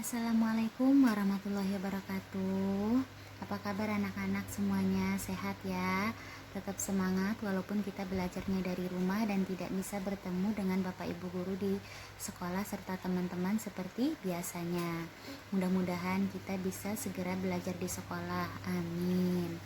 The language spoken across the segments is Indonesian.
Assalamualaikum warahmatullahi wabarakatuh. Apa kabar anak-anak semuanya? Sehat ya? Tetap semangat walaupun kita belajarnya dari rumah dan tidak bisa bertemu dengan Bapak Ibu guru di sekolah serta teman-teman seperti biasanya. Mudah-mudahan kita bisa segera belajar di sekolah. Amin.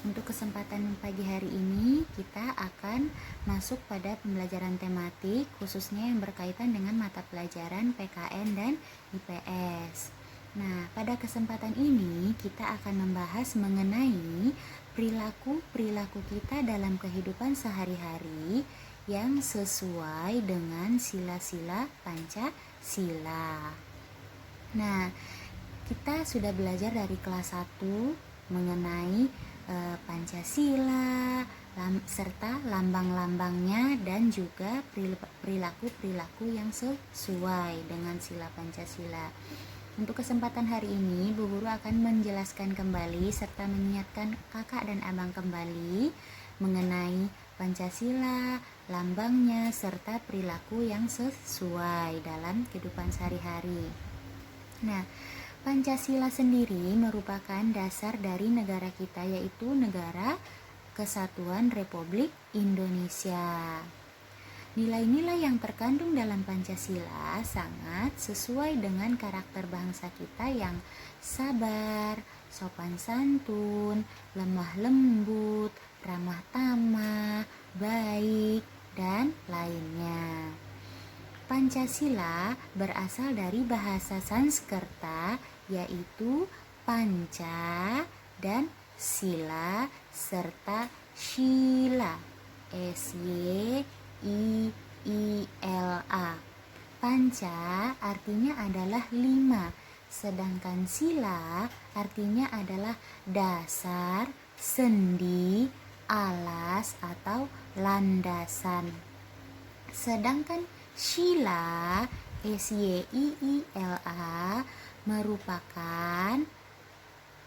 Untuk kesempatan pagi hari ini kita akan masuk pada pembelajaran tematik khususnya yang berkaitan dengan mata pelajaran PKN dan IPS. Nah, pada kesempatan ini kita akan membahas mengenai perilaku-perilaku kita dalam kehidupan sehari-hari yang sesuai dengan sila-sila Pancasila. Nah, kita sudah belajar dari kelas 1 mengenai Pancasila serta lambang-lambangnya dan juga perilaku-perilaku yang sesuai dengan sila Pancasila. Untuk kesempatan hari ini, Bu Guru akan menjelaskan kembali serta mengingatkan kakak dan abang kembali mengenai Pancasila, lambangnya, serta perilaku yang sesuai dalam kehidupan sehari-hari. Nah, Pancasila sendiri merupakan dasar dari negara kita, yaitu Negara Kesatuan Republik Indonesia. Nilai-nilai yang terkandung dalam Pancasila sangat sesuai dengan karakter bangsa kita yang sabar, sopan santun, lemah lembut, ramah tamah, baik, dan lainnya. Pancasila berasal dari bahasa Sanskerta yaitu panca dan sila serta shila, SYIILA. Panca artinya adalah 5, sedangkan sila artinya adalah dasar, sendi, alas atau landasan. Sedangkan shila, SYIILA, merupakan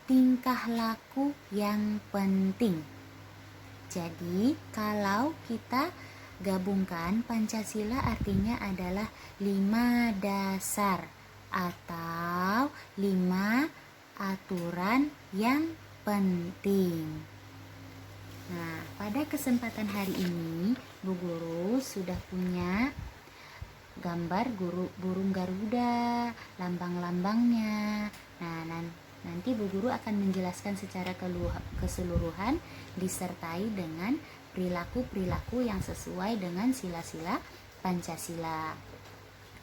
tingkah laku yang penting. Jadi, kalau kita gabungkan, Pancasila artinya adalah 5 dasar atau 5 aturan yang penting. Nah, pada kesempatan hari ini, Bu Guru sudah punya gambar burung Garuda, lambang-lambangnya. Nah, nanti Bu Guru akan menjelaskan secara keseluruhan disertai dengan perilaku-perilaku yang sesuai dengan sila-sila Pancasila.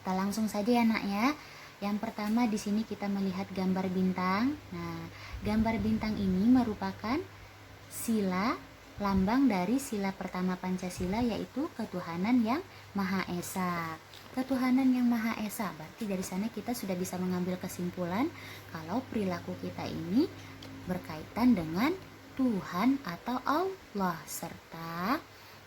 Kita langsung saja ya, Nak ya. Yang pertama di sini kita melihat gambar bintang. Nah, gambar bintang ini merupakan sila lambang dari sila pertama Pancasila, yaitu ketuhanan yang Maha Esa. Ketuhanan yang Maha Esa, berarti dari sana kita sudah bisa mengambil kesimpulan kalau perilaku kita ini berkaitan dengan Tuhan atau Allah serta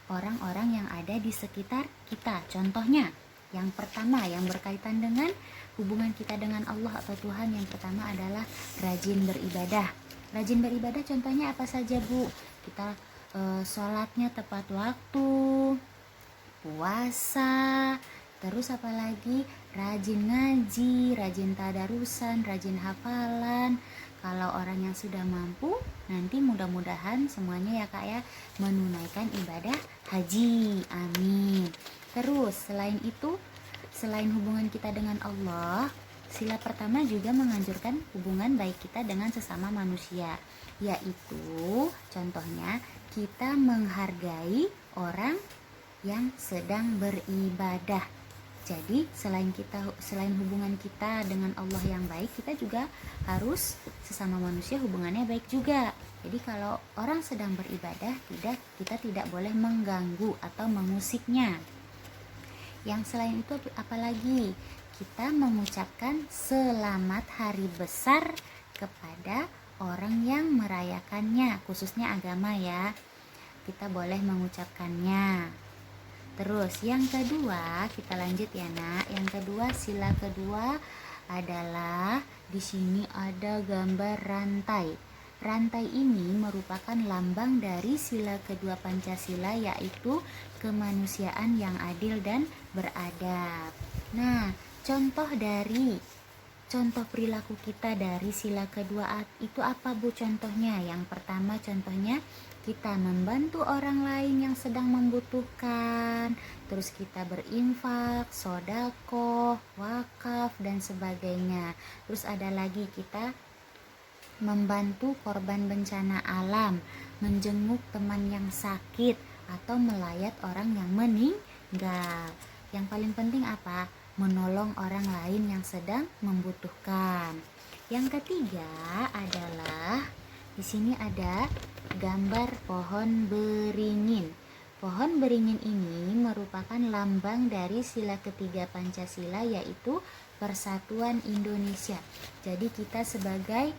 orang-orang yang ada di sekitar kita. Contohnya, yang pertama yang berkaitan dengan hubungan kita dengan Allah atau Tuhan, yang pertama adalah rajin beribadah. Rajin beribadah contohnya apa saja, Bu? Kita sholatnya tepat waktu, puasa, terus apalagi rajin ngaji, rajin tadarusan, rajin hafalan. Kalau orang yang sudah mampu, nanti mudah-mudahan semuanya ya Kak ya, menunaikan ibadah haji. Amin. Terus selain itu, selain hubungan kita dengan Allah, sila pertama juga menganjurkan hubungan baik kita dengan sesama manusia, yaitu contohnya kita menghargai orang yang sedang beribadah. Jadi selain hubungan kita dengan Allah yang baik, kita juga harus sesama manusia hubungannya baik juga. Jadi kalau orang sedang beribadah, kita tidak boleh mengganggu atau mengusiknya. Yang selain itu apalagi? Kita mengucapkan selamat hari besar kepada orang yang merayakannya, khususnya agama ya. Kita boleh mengucapkannya. Terus yang kedua, kita lanjut ya Nak. Yang kedua, sila kedua adalah di sini ada gambar rantai. Rantai ini merupakan lambang dari sila kedua Pancasila, yaitu kemanusiaan yang adil dan beradab. Nah, contoh dari contoh perilaku kita dari sila kedua itu apa Bu contohnya? Yang pertama contohnya kita membantu orang lain yang sedang membutuhkan, terus kita berinfak, sodako, wakaf dan sebagainya. Terus ada lagi kita membantu korban bencana alam, menjenguk teman yang sakit, atau melayat orang yang meninggal. Yang paling penting apa? Menolong orang lain yang sedang membutuhkan. Yang ketiga adalah di sini ada gambar pohon beringin. Pohon beringin ini merupakan lambang dari sila ketiga Pancasila, yaitu Persatuan Indonesia. Jadi kita sebagai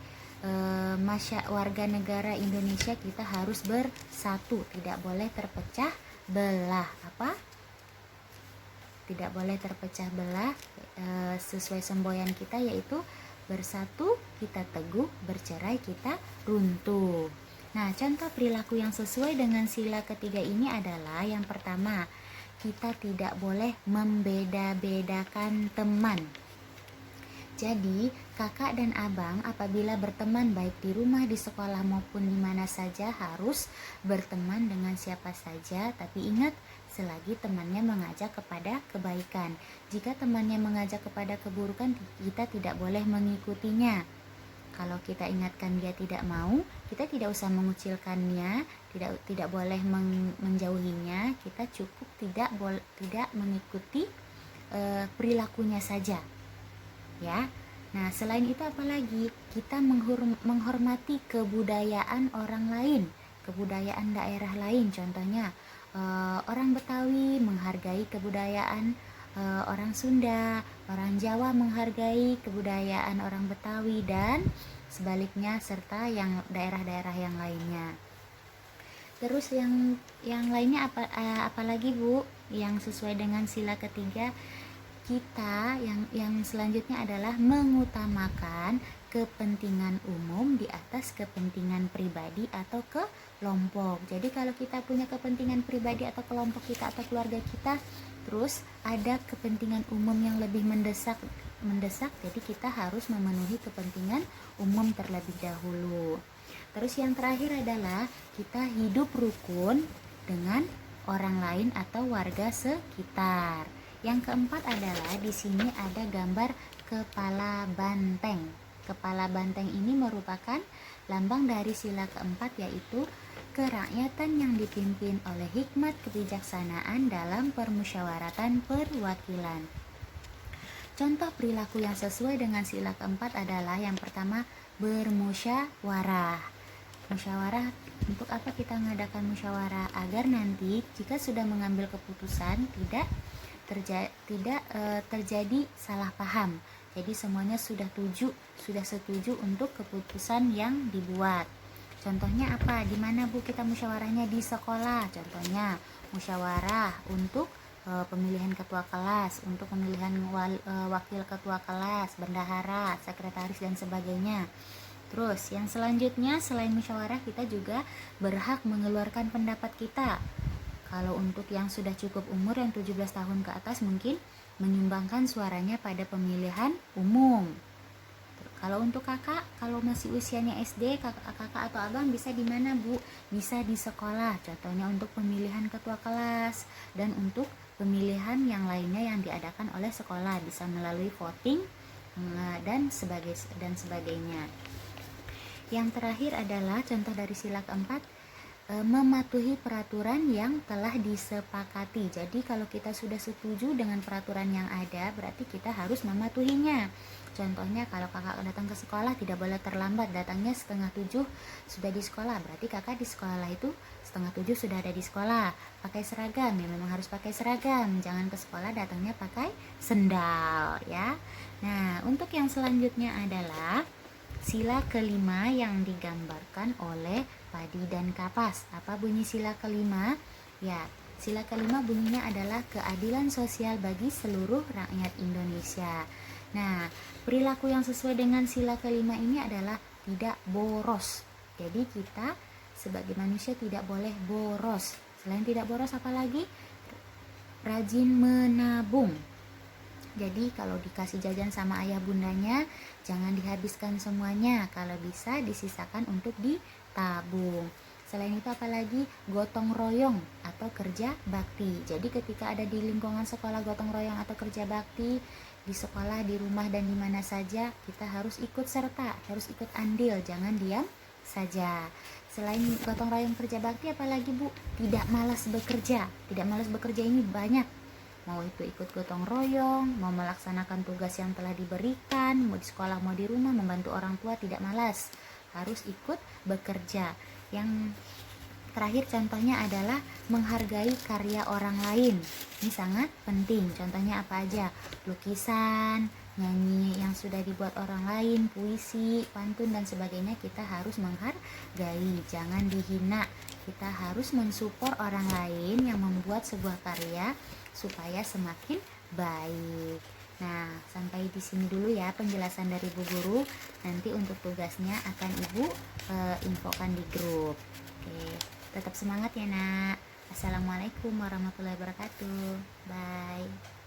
warga negara Indonesia kita harus bersatu, tidak boleh terpecah belah. Tidak boleh terpecah belah, sesuai semboyan kita yaitu bersatu kita teguh, bercerai kita runtuh. Nah, contoh perilaku yang sesuai dengan sila ketiga ini adalah yang pertama, kita tidak boleh membeda-bedakan teman. Jadi, kakak dan abang apabila berteman baik di rumah, di sekolah maupun di mana saja harus berteman dengan siapa saja, tapi ingat selagi temannya mengajak kepada kebaikan. Jika temannya mengajak kepada keburukan, kita tidak boleh mengikutinya. Kalau kita ingatkan dia tidak mau, kita tidak usah mengucilkannya, tidak boleh menjauhinya, kita cukup tidak mengikuti perilakunya saja. Ya. Nah, selain itu apalagi kita menghormati kebudayaan orang lain, kebudayaan daerah lain. Contohnya orang Betawi menghargai kebudayaan orang Sunda, orang Jawa menghargai kebudayaan orang Betawi dan sebaliknya, serta yang daerah-daerah yang lainnya. Terus yang lainnya apalagi Bu yang sesuai dengan sila ketiga? Kita yang selanjutnya adalah mengutamakan kepentingan umum di atas kepentingan pribadi atau kelompok. Jadi kalau kita punya kepentingan pribadi atau kelompok kita atau keluarga kita, terus ada kepentingan umum yang lebih mendesak, jadi kita harus memenuhi kepentingan umum terlebih dahulu. Terus yang terakhir adalah kita hidup rukun dengan orang lain atau warga sekitar. Yang keempat adalah di sini ada gambar kepala banteng. Kepala banteng ini merupakan lambang dari sila keempat, yaitu kerakyatan yang dipimpin oleh hikmat kebijaksanaan dalam permusyawaratan perwakilan. Contoh perilaku yang sesuai dengan sila keempat adalah yang pertama, bermusyawarah. Musyawarah, untuk apa kita mengadakan musyawarah? Agar nanti jika sudah mengambil keputusan tidak terjadi salah paham. Jadi semuanya sudah setuju untuk keputusan yang dibuat. Contohnya apa? Di mana Bu kita musyawarahnya? Di sekolah. Contohnya musyawarah untuk pemilihan ketua kelas, untuk pemilihan wakil ketua kelas, bendahara, sekretaris dan sebagainya. Terus yang selanjutnya, selain musyawarah kita juga berhak mengeluarkan pendapat kita. Kalau untuk yang sudah cukup umur, yang 17 tahun ke atas, mungkin menyumbangkan suaranya pada pemilihan umum. Kalau untuk kakak, kalau masih usianya SD, kakak atau abang bisa di mana Bu? Bisa di sekolah, contohnya untuk pemilihan ketua kelas dan untuk pemilihan yang lainnya yang diadakan oleh sekolah, bisa melalui voting dan sebagainya. Yang terakhir adalah contoh dari sila keempat, mematuhi peraturan yang telah disepakati. Jadi kalau kita sudah setuju dengan peraturan yang ada, berarti kita harus mematuhinya. Contohnya kalau kakak datang ke sekolah tidak boleh terlambat, datangnya 6:30 sudah di sekolah, berarti kakak di sekolah itu 6:30 sudah ada di sekolah. Pakai seragam, ya memang harus pakai seragam, jangan ke sekolah datangnya pakai sendal ya. Nah, untuk yang selanjutnya adalah sila kelima yang digambarkan oleh padi dan kapas. Apa bunyi sila kelima? Ya, sila kelima bunyinya adalah keadilan sosial bagi seluruh rakyat Indonesia. Nah, perilaku yang sesuai dengan sila kelima ini adalah tidak boros. Jadi kita sebagai manusia tidak boleh boros. Selain tidak boros apalagi? Rajin menabung. Jadi kalau dikasih jajan sama ayah bundanya, jangan dihabiskan semuanya. Kalau bisa disisakan untuk ditabung. Selain itu apalagi gotong royong atau kerja bakti. Jadi ketika ada di lingkungan sekolah gotong royong atau kerja bakti, di sekolah, di rumah, dan di mana saja kita harus ikut serta, harus ikut andil, jangan diam saja. Selain gotong royong kerja bakti apalagi Bu? Tidak malas bekerja. Tidak malas bekerja ini banyak. Mau itu ikut gotong royong, mau melaksanakan tugas yang telah diberikan, mau di sekolah mau di rumah, membantu orang tua, tidak malas, harus ikut bekerja. Yang terakhir contohnya adalah menghargai karya orang lain. Ini sangat penting. Contohnya apa aja? Lukisan, nyanyi yang sudah dibuat orang lain, puisi, pantun, dan sebagainya, kita harus menghargai, jangan dihina. Kita harus mensupport orang lain yang membuat sebuah karya supaya semakin baik. Nah, sampai di sini dulu ya penjelasan dari Bu Guru. Nanti untuk tugasnya akan Ibu infokan di grup. Oke, tetap semangat ya Nak. Assalamualaikum warahmatullahi wabarakatuh. Bye.